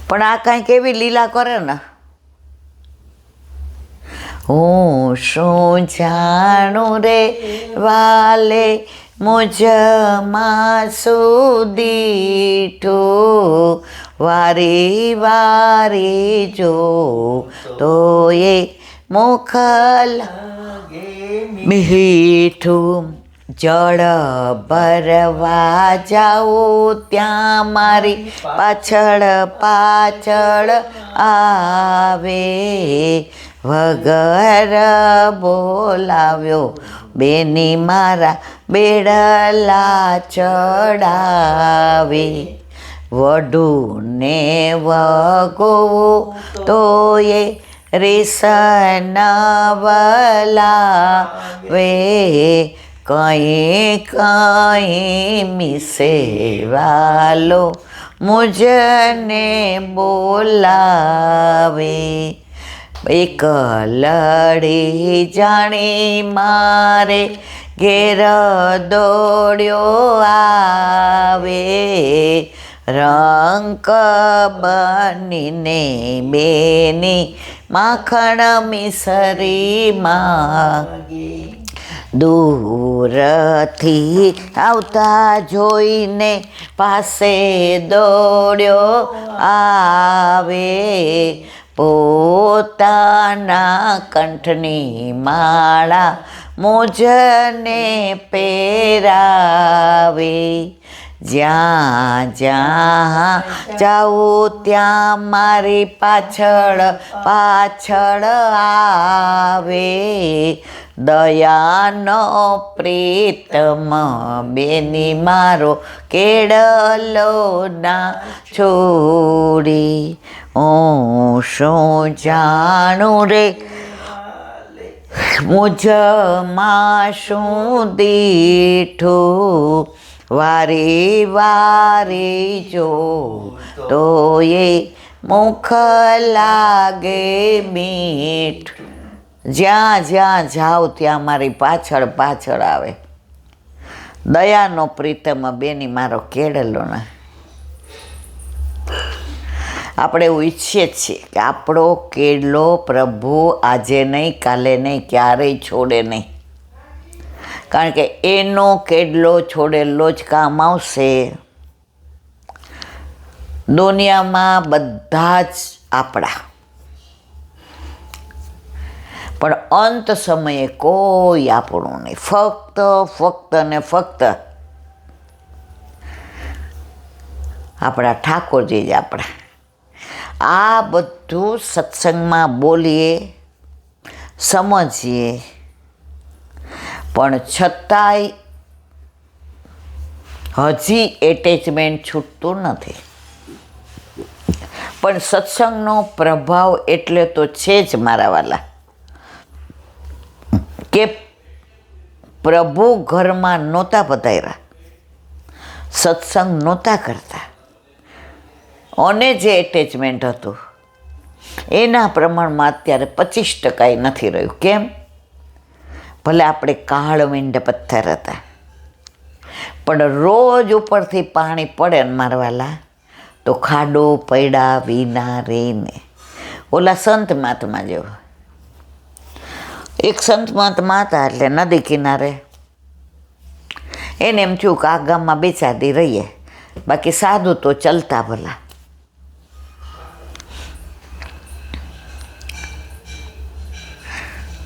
પણ આ કાંઈક એવી લીલા કરે ને, હું શું જાણું રે વાલે મુજમાં સુદીઠું, વારી વારી જો તો એ મુખલ મીઠું. જળ ભરવા જાઉં ત્યાં મારી પાછળ પાછળ આવે, વગર બોલાવ્યો બેની મારા બેડલા ચડાવે. વઢુને વગોવું તો એ રેસન વલાવે, કઈ કઈ મિસે વાલો મુજને બોલાવે. એક લડી જાણી મારે ઘેર દોડ્યો આવે, રંક બનીને બેની માખણ મિસરી માગે. દૂરથી આવતા જોઈને પાસે દોડ્યો આવે, પોતાના કંઠની માળા મુજને પહેરાવે. જ્યાં જ્યાં જાઉં ત્યાં મારી પાછળ પાછળ આવે, દયાનો પ્રીતમ બેની મારો કેળલો ના છોડી. હું શું જાણું રે મુજમાં શું દીઠું, વારી વારી જો તો એ મુખ લાગે મીઠું. જ્યાં જ્યાં જાઉં ત્યાં મારી પાછળ પાછળ આવે, દયાનો પ્રીતમ બેની મારો કેળલો ના. આપણે એવું ઈચ્છીએ છીએ કે આપણો કેળલો પ્રભુ આજે નહીં કાલે નહીં ક્યારેય છોડે નહીં, કારણ કે એનો કેળલો છોડેલો જ કામ આવશે. દુનિયામાં બધા જ આપણા, પણ અંત સમયે કોઈ આપણું નહીં, ફક્ત ફક્ત ને ફક્ત આપણા ઠાકોરજી જ આપણા. આ બધું સત્સંગમાં બોલીએ, સમજીએ, પણ છતાંય હજી એટેચમેન્ટ છૂટતું નથી. પણ સત્સંગનો પ્રભાવ એટલે તો છે જ મારા વાલા, કે પ્રભુ ઘરમાં નહોતા પધાર્યા, સત્સંગ નહોતા કરતા, અને જે એટેચમેન્ટ હતું એના પ્રમાણમાં અત્યારે 25% નથી રહ્યું. કેમ? ભલે આપણે કાળવિંડ પથ્થર હતા, પણ રોજ ઉપરથી પાણી પડે ને મારવાલા તો ખાડો પડ્યા વિના રહીને. ઓલા સંત મહાત્મા જેવો, એક સંત મહાત્મા હતા એટલે નદી કિનારે એને એમ થયું કે આ ગામમાં 2-4 દી રહીએ, બાકી સાધુ તો ચલતા ભલા.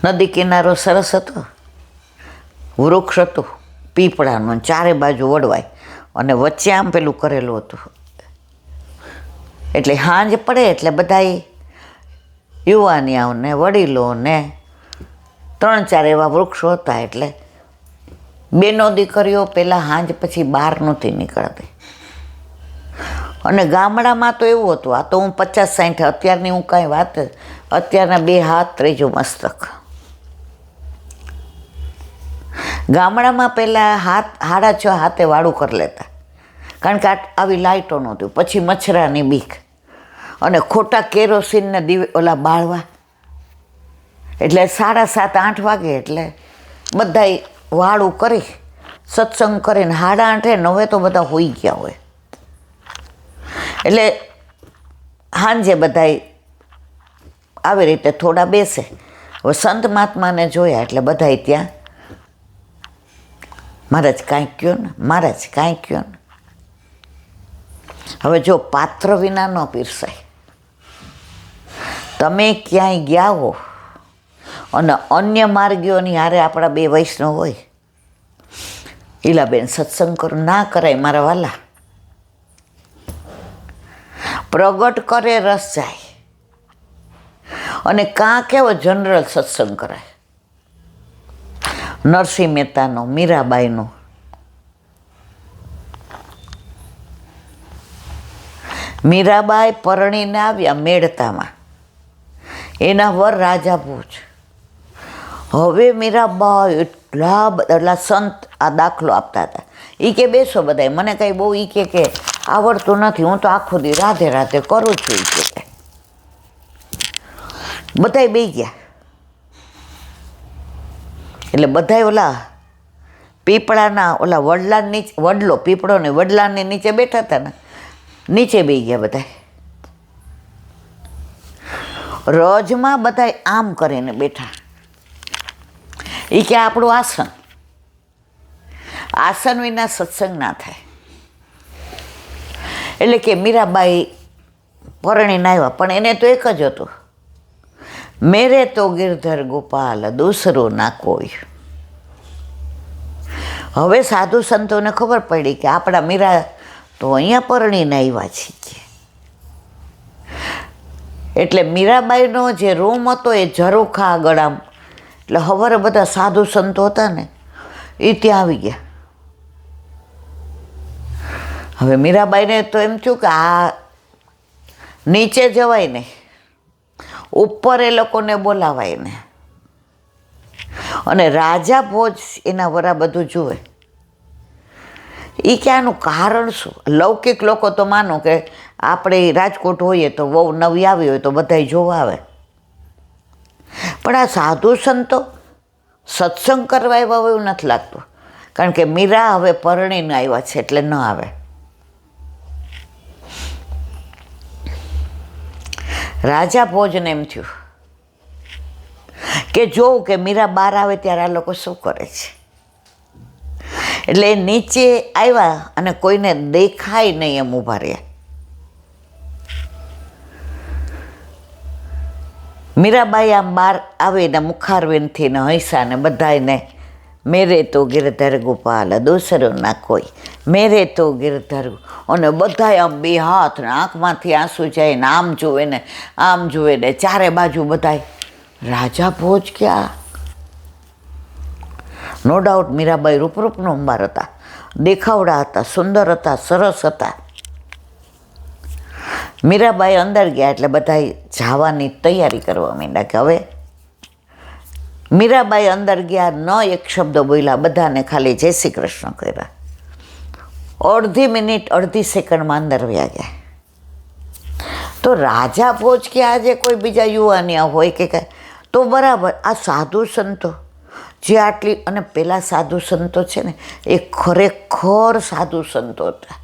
નદી કિનારો સરસ હતો, વૃક્ષ હતું પીપળાનું, ચારે બાજુ વડવાય અને વચ્ચે આમ પેલું કરેલું હતું. એટલે સાંજ પડે એટલે બધા યુવાનિયાઓને વડીલો ને 3-4 એવા વૃક્ષો હતા. એટલે બેનો દીકરીઓ પહેલાં સાંજ પછી બહાર નહોતી નીકળતી. અને ગામડામાં તો એવું હતું, આ તો હું 50-60, અત્યારની હું કાંઈ વાત, અત્યારના 2 હાથ 3 મસ્તક. ગામડામાં પહેલાં 6:30 હાથે વાળું કરી લેતા, કારણ કે આવી લાઇટો નહોતી. પછી મચ્છરાની બીક અને ખોટા કેરોસીનને ઓલા બાળવા, એટલે 7:30-8 વાગે એટલે બધાય વાળું કરી સત્સંગ કરીને 8:30-9 તો બધા હોઈ ગયા હોય. એટલે સાંજે બધાય આવી રીતે થોડા બેસે. હવે સંત મહાત્માને જોયા એટલે બધાય ત્યાં મહારાજ કાંઈ કહો ને, મહારાજ કાંઈ કહો ને. હવે જો પાત્ર વિના ન પીરસાય. તમે ક્યાંય ગયા હો અને અન્ય માર્ગીઓની હારે આપણા બે વૈષ્ણવ હોય, ઈલાબેન સત્સંગ કરો, ના કરાય મારા વાલા. પ્રગટ કરે રસ જાય. અને કાં કેવો જનરલ સત્સંગ કરાય. નરસિંહ મહેતાનો, મીરાબાઈનો. મીરાબાઈ પરણીને આવ્યા મેળતામાં, એના વર રાજા ભોજ. હવે મીરાબાઈ એટલા સંત આ દાખલો આપતા હતા. એ કે બેસો બધાય, મને કંઈ બહુ એ કે આવડતું નથી, હું તો આખો દી રાધે રાધે કરું છું. એ કે બધાય બે ગયા. એટલે બધાય ઓલા પીપળાના ઓલા વડલા નીચે, વડલો પીપળો ને વડલાની નીચે બેઠા હતા ને, નીચે બે ગયા બધાય. રજમાં બધાય આમ કરીને બેઠા. એ કે આપણું આસન, આસન વિના સત્સંગ ના થાય. એટલે કે મીરાબાઈ પરણીને આવ્યા, પણ એને તો એક જ હતું, મેરે તો ગિરધર ગોપાલ દૂસરો ના કોઈ. હવે સાધુ સંતોને ખબર પડી કે આપણા મીરા તો અહીંયા પરણીને આવ્યા છીએ. એટલે મીરાબાઈનો જે રૂમ હતો એ ઝરૂખા આગળ આમ, એટલે હવારે બધા સાધુ સંતો હતા ને એ ત્યાં આવી ગયા. હવે મીરાબાઈને તો એમ થયું કે આ નીચે જવાય ને, ઉપર એ લોકોને બોલાવાય ને. અને રાજા ભોજ એના વરા બધું જુએ. એ કે આનું કારણ શું? લૌકિક લોકો તો માનો કે આપણે રાજકોટ હોઈએ તો વહુ નવી આવી હોય તો બધા જોવા આવે, પણ આ સાધુ સંતો સત્સંગ કરવા આવ્યા હોય એવું નથી લાગતું. કારણ કે મીરા હવે પરણીને આવ્યા છે એટલે ન આવે. રાજા ભોજને એમ થયું કે જોઉં કે મીરા બહાર આવે ત્યારે આ લોકો શું કરે છે. એટલે એ નીચે આવ્યા અને કોઈને દેખાય નહીં એમ ઊભા રહ્યા. મીરાબાઈ આમ બહાર આવીને મુખારવિનથી ને હૈસા ને બધાને, મેરે તો ગિરધર ગોપાલ દૂસરો ના કોઈ, મેરે તો ગિરધર. અને બધાય આમ બે હાથ ને આંખમાંથી આંસુ જાય ને આમ જુએ ને આમ જુએ ને, ચારે બાજુ બધાય. રાજા ભોજ ક્યાં? નો ડાઉટ મીરાબાઈ રૂપરૂપનો અંબાર હતા, દેખાવડા હતા, સુંદર હતા, સરસ હતા. મીરાબાઈ અંદર ગયા એટલે બધા જવાની તૈયારી કરવા માંડ્યા કે હવે. મીરાબાઈ અંદર ગયા, ન એક શબ્દ બોલ્યા, બધાને ખાલી જય શ્રી કૃષ્ણ કર્યા. અડધી મિનિટ, અડધી સેકન્ડમાં અંદર વયા ગયા. તો રાજા ભોજ કે આજે કોઈ બીજા યુવાનિયા હોય કે કાંઈ તો બરાબર, આ સાધુ સંતો જે આટલી, અને પેલા સાધુ સંતો છે ને એ ખરેખર સાધુ સંતો હતા.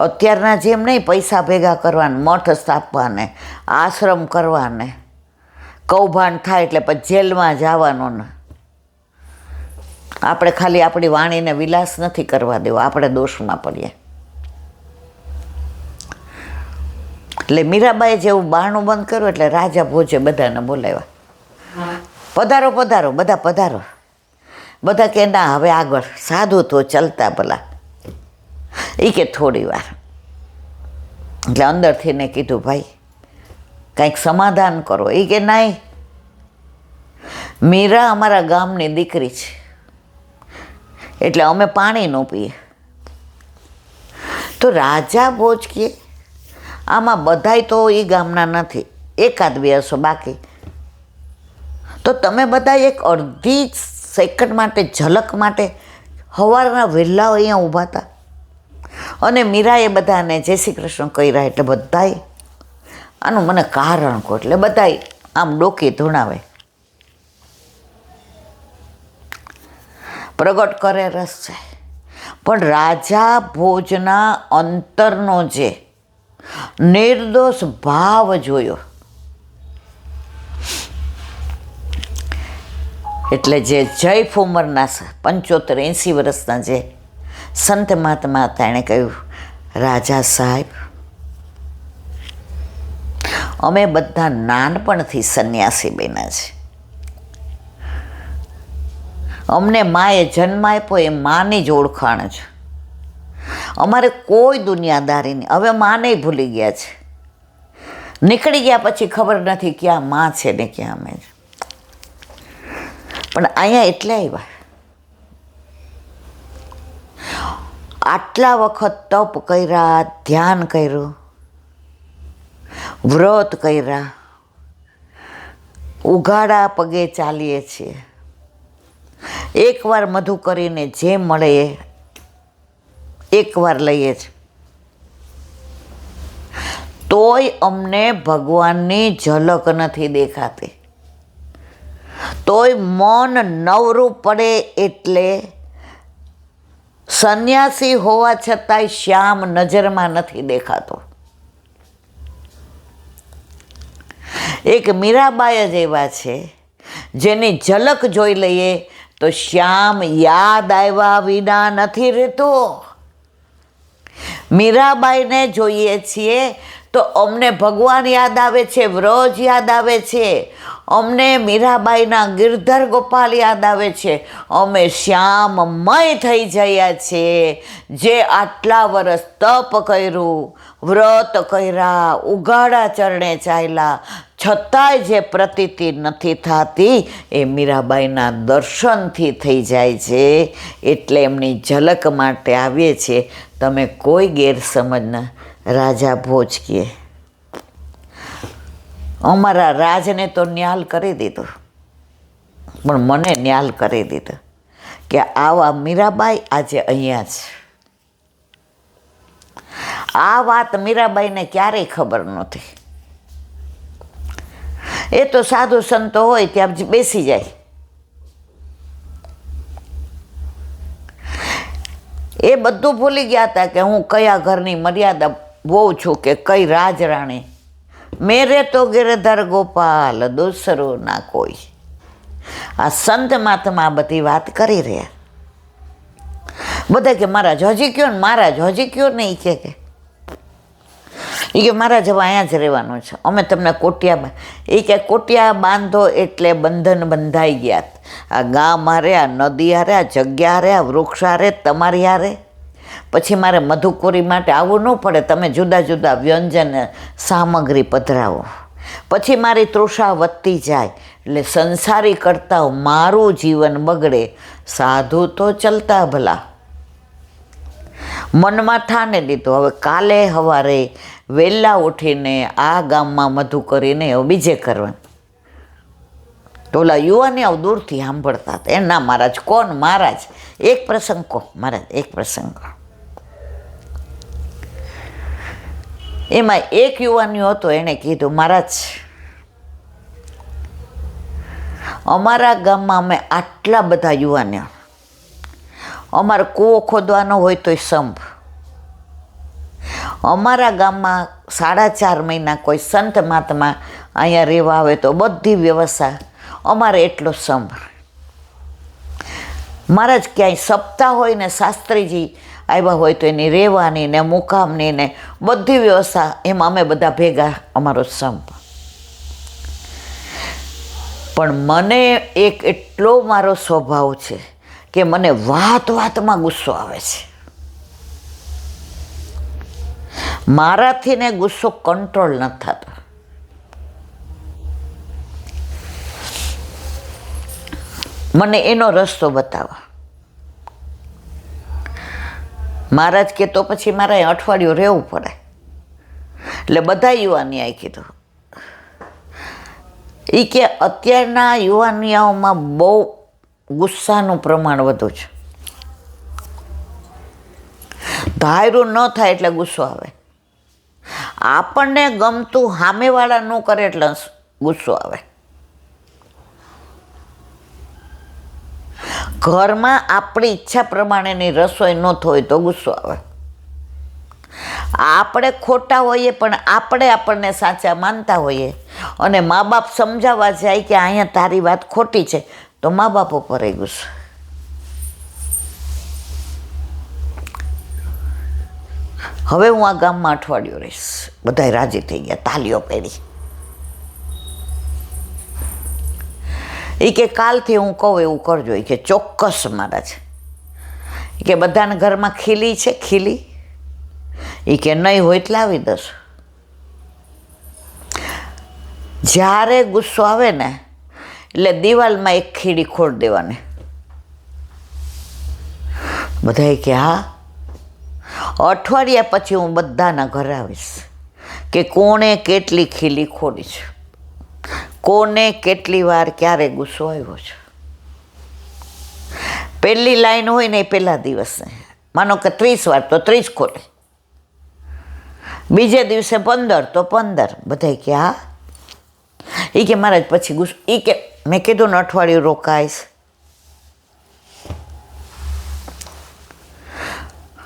અત્યારના જેમ નહીં પૈસા ભેગા કરવાને, મઠ સ્થાપવાને, આશ્રમ કરવાને, કૌભાંડ થાય એટલે પછી જેલમાં જવાનું ને. આપણે ખાલી આપણી વાણીને વિલાસ નથી કરવા દેવો, આપણે દોષમાં પડીએ. એટલે મીરાબાઈએ જેવું બારણું બંધ કર્યું એટલે રાજા ભોજે બધાને બોલાવ્યા. પધારો પધારો, બધા પધારો. બધા કે ના હવે આગળ, સાધુ તો ચાલતા ભલા. એ કે થોડી વાર. એટલે અંદરથી ને કીધું ભાઈ કંઈક સમાધાન કરો. એ કે નહીં, મીરા અમારા ગામની દીકરી છે એટલે અમે પાણી ન પીએ. તો રાજા ભોજ કે આમાં બધાય તો એ ગામના નથી, એકાદ બે હશો બાકી. તો તમે બધા એક અડધી સેકન્ડ માટે, ઝલક માટે સવારના વહેલા અહીંયા ઊભા હતા. અને મીરાએ બધાને જય શ્રી કૃષ્ણ કર્યા. એટલે બધાય આનું મને કારણ કહો. એટલે બધાય આમ ડોકી ધૂણાવે. પ્રગટ કરે રસ જાય. પણ રાજા ભોજના અંતરનો જે નિર્દોષ ભાવ જોયો. એટલે જે જૈફ ઉંમરના 75-80 વર્ષના જે સંત મહાત્મા હતા, એણે કહ્યું, રાજા સાહેબ, અમે બધા નાનપણથી સંન્યાસી બન્યા છે. અમને માએ જન્મ આપ્યો એ માની જ ઓળખાણ છે. અમારે કોઈ દુનિયાદારી નહીં. હવે માને ભૂલી ગયા છે. નીકળી ગયા પછી ખબર નથી ક્યાં માં છે ને ક્યાં અમે છે. પણ અહીંયા એટલે આવ્યા, આટલા વખત તપ કર્યા, ધ્યાન કર્યું, વ્રત કર્યા, ઉઘાડા પગે ચાલીએ છીએ. એકવાર મધુ કરીને જે મળે એ એકવાર લઈએ છીએ. તોય અમને ભગવાનની ઝલક નથી દેખાતી. તોય મન નવરું પડે એટલે સંન્યાસી હોવા છતાંય શ્યામ નજરમાં નથી દેખાતો. એક મીરાબાઈ જ એવા છે જેની ઝલક જોઈ લઈએ તો શ્યામ યાદ આવ્યા વિના નથી રહેતો. મીરાબાઈને જોઈએ છીએ તો અમને ભગવાન યાદ આવે છે, વ્રજ યાદ આવે છે, અમને મીરાબાઈના ગિરધર ગોપાલ યાદ આવે છે. અમે શ્યામમય થઈ ગયા છીએ, જે આટલા વર્ષ તપ કર્યું, વ્રત કર્યા, ઉઘાડા ચરણે ચાલ્યા, છતાંય જે પ્રતીતિ નથી થતી એ મીરાબાઈના દર્શનથી થઈ જાય છે. એટલે એમની ઝલક માટે આવીએ છીએ. તમે કોઈ ગેરસમજના. રાજા ભોજ કહે, અમારા રાજને તો ન્યાલ કરી દીધો, પણ મને ન્યાલ કરી દીધો કે આવા મીરાબાઈ આજે અહીંયા છે. આ વાત મીરાબાઈને ક્યારેય ખબર નહોતી. એ તો સાધુ સંતો હોય ત્યાં જ બેસી જાય. એ બધું ભૂલી ગયા હતા કે હું કયા ઘરની મર્યાદા બહુ છું, કે કઈ રાજરાણી. મેરે તો ગિરધર ગોપાલ, દૂસરો ના કોઈ. આ સંત મહાત્મા બધી વાત કરી રહ્યા. બધા કે મહારાજ હજી કયો ને, મહારાજ હજી કયો ને. એ કે મહારાજ હવે અહીંયા જ રહેવાનું છે, અમે તમને કોટિયા. એ કે કોટિયા બાંધો એટલે બંધન બંધાઈ ગયા. આ ગામ હારે, આ નદી હારે, આ જગ્યા હારે, આ વૃક્ષ હારે, તમારી હારે. પછી મારે મધુકોરી માટે આવવું ન પડે. તમે જુદા જુદા વ્યંજન સામગ્રી પધરાવો. પછી મારી તૃષા વધતી જાય એટલે સંસારી કરતાં મારું જીવન બગડે. સાધુ તો ચલતા ભલા. મનમાં ઠાને લીધું, હવે કાલે સવારે વહેલા ઉઠીને આ ગામમાં મધુ કરીને હવે બીજે કરવાનું. તો ઓલા યુવાની આવું દૂરથી સાંભળતા હતા. ના મહારાજ, કોણ મહારાજ? એક પ્રસંગ કહો મહારાજ, એક પ્રસંગ. એમાં એક યુવાનીઓ હતો, એણે કીધું, મહારાજ, અમારા ગામમાં અમે આટલા બધા યુવાનીઓ, અમારે કૂવો ખોદવાનો હોય તોય સંભ. અમારા ગામમાં 4.5 મહિના કોઈ સંત મહાત્મા અહીંયા રહેવા આવે તો બધી વ્યવસ્થા અમારે એટલો સંભ. મહારાજ ક્યાંય સપ્તાહ હોય ને શાસ્ત્રીજી આવ્યા હોય તો એની રહેવાની ને મુકામની ને બધી વ્યવસ્થા, એમાં અમે બધા ભેગા, અમારો સંપ. પણ મને એક એટલો મારો સ્વભાવ છે કે મને વાત વાતમાં ગુસ્સો આવે છે. મારાથી ને ગુસ્સો કંટ્રોલ નથી થતો. મને એનો રસ્તો બતાવો. મહારાજ કે તો પછી મારે અઠવાડિયું રહેવું પડે. એટલે બધા યુવાની આ કીધું. એ કે અત્યારના યુવાનિયાઓમાં બહુ ગુસ્સાનું પ્રમાણ વધુ છે. ધાર્યું ન થાય એટલે ગુસ્સો આવે. આપણને ગમતું સામેવાળા ન કરે એટલે ગુસ્સો આવે. ઘરમાં આપણી ઈચ્છા પ્રમાણેની રસોઈ ન થાય તો ગુસ્સો આવે. આપણે ખોટા હોઈએ પણ આપણને સાચા માનતા હોઈએ અને મા બાપ સમજાવવા જાય કે અહીંયા તારી વાત ખોટી છે, તો મા બાપ ઉપર એ ગુસ્સો. હવે હું આ ગામમાં અઠવાડિયું રહીશ. બધાય રાજી થઈ ગયા, તાલીઓ પહેરી. એ કે કાલથી હું કહું એવું કરજો. એ કે ચોક્કસ મહારાજ. એ કે બધાના ઘરમાં ખીલી છે, ખીલી? એ કે નહીં હોય એટલે લાવી દસ. જ્યારે ગુસ્સો આવે ને એટલે દિવાલમાં એક ખીડી ખોડ દેવાની. બધાએ કે હા. અઠવાડિયા પછી હું બધાના ઘરે આવીશ કે કોણે કેટલી ખીલી ખોડી છે, કોને કેટલી વાર ક્યારે ગુસ્સો આવ્યો છે. પહેલી લાઈન હોય ને એ પહેલા દિવસે માનો કે 30 વાર તો 30 ખોલે, બીજે દિવસે 15 તો 15. બધા કે હા. એ કે મહારાજ પછી ગુસ્સો. એ કે મેં કીધું ને અઠવાડિયું રોકાઈશ.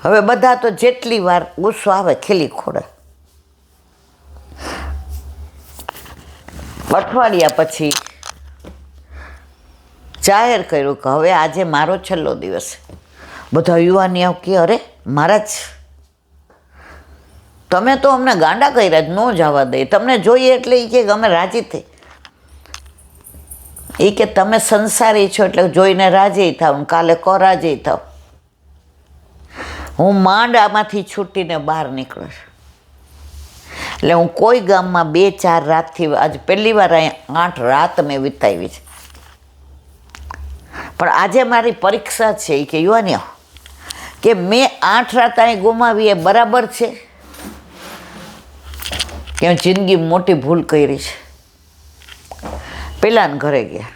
હવે બધા તો જેટલી વાર ગુસ્સો આવે ખીલી ખોડે. અઠવાડિયા પછી જાહેર કર્યું કે હવે આજે મારો છેલ્લો દિવસ. બધા યુવાનીઓ કે અરે મહારાજ તમે તો અમને ગાંડા કર્યા જ, ન જવા દે, તમને જોઈએ એટલે એ કે અમે રાજી થઈ. એ કે તમે સંસારી છો એટલે જોઈને રાજી થાવ, કાલે રાજી થાવ. હું માંડ આમાંથી છૂટીને બહાર નીકળું છું. એટલે હું કોઈ ગામમાં 2-4 રાતથી, આજે પહેલી વાર અહીંયા 8 રાત મેં વિતાવી છે. પણ આજે મારી પરીક્ષા છે. એ કે યુવાનીઓ કે મેં 8 રાત અહીં ગુમાવી એ બરાબર છે કે હું જિંદગી મોટી ભૂલ કરી છે. પેલાને ઘરે ગયા.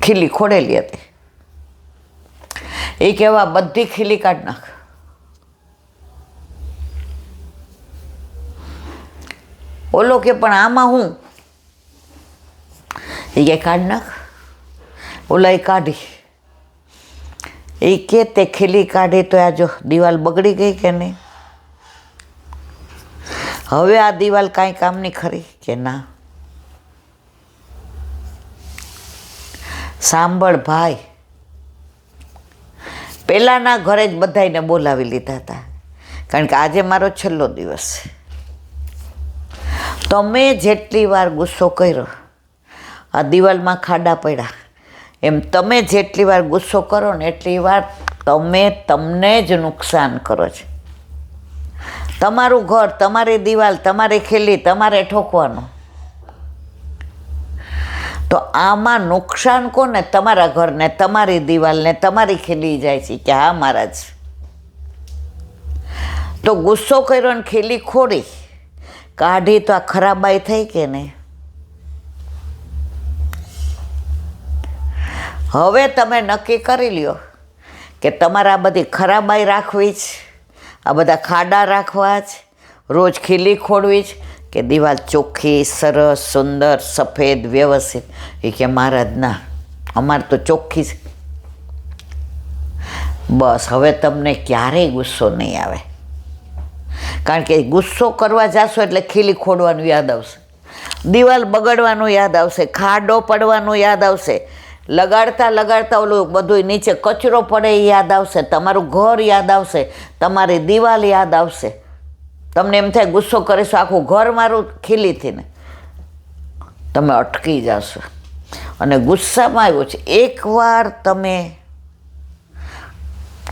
ખીલી ખોડેલી હતી. એ કહેવા બધી ખીલી કાઢ નાખ. ઓલો કે પણ આમાં હું? એ કે કાઢ નાખ. ઓલા એ કાઢી. એ કે તે ખીલી કાઢી તો આ જો દિવાલ બગડી ગઈ કે નહીં? હવે આ દિવાલ કાંઈ કામની ખરી કે ના? સાંભળ ભાઈ, પહેલાંના ઘરે જ બધાને બોલાવી લીધા હતા, કારણ કે આજે મારો છેલ્લો દિવસ છે. તમે જેટલી વાર ગુસ્સો કર્યો, આ દિવાલમાં ખાડા પડ્યા, એમ તમે જેટલી વાર ગુસ્સો કરો ને એટલી વાર તમે તમને જ નુકસાન કરો છો. તમારું ઘર, તમારી દિવાલ, તમારી ખીલી તમારે ઠોકવાનું. તો આમાં નુકસાન કોને? તમારા ઘરને, તમારી દિવાલને, તમારી ખીલી જાય છે કે હા મહારાજ. તો ગુસ્સો કર્યો ને ખીલી ખોડી કાઢી તો આ ખરાબાઈ થઈ કે નહીં? હવે તમે નક્કી કરી લ્યો કે તમારે આ બધી ખરાબાઈ રાખવી જ, આ બધા ખાડા રાખવા જ, રોજ ખીલી ખોડવી જ, કે દિવાલ ચોખ્ખી, સરસ, સુંદર, સફેદ, વ્યવસ્થિત? એ કે મહારાજ ના, અમારે તો ચોખ્ખી છે. બસ હવે તમને ક્યારેય ગુસ્સો નહીં આવે, કારણ કે ગુસ્સો કરવા જાશો એટલે ખીલી ખોડવાનું યાદ આવશે, દિવાલ બગડવાનું યાદ આવશે, ખાડો પડવાનું યાદ આવશે, લગાડતા લગાડતા ઓલું બધું નીચે કચરો પડે એ યાદ આવશે, તમારું ઘર યાદ આવશે, તમારી દિવાલ યાદ આવશે. તમને એમ થાય ગુસ્સો કરીશું આખું ઘર મારું ખીલીથી ને, તમે અટકી જશો. અને ગુસ્સામાં આવ્યો છે, એકવાર તમે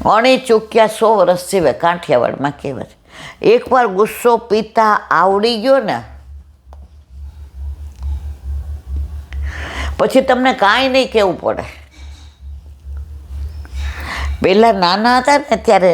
અણી ચૂક્યા 100 વર્ષ જીવે, કાંઠિયાવાડમાં કહેવાય છે. એકવાર ગુસ્સો પીતા આવડી ગયો ને પછી તમને કાંઈ નહીં કહેવું પડે. પહેલાં નાના હતા ને ત્યારે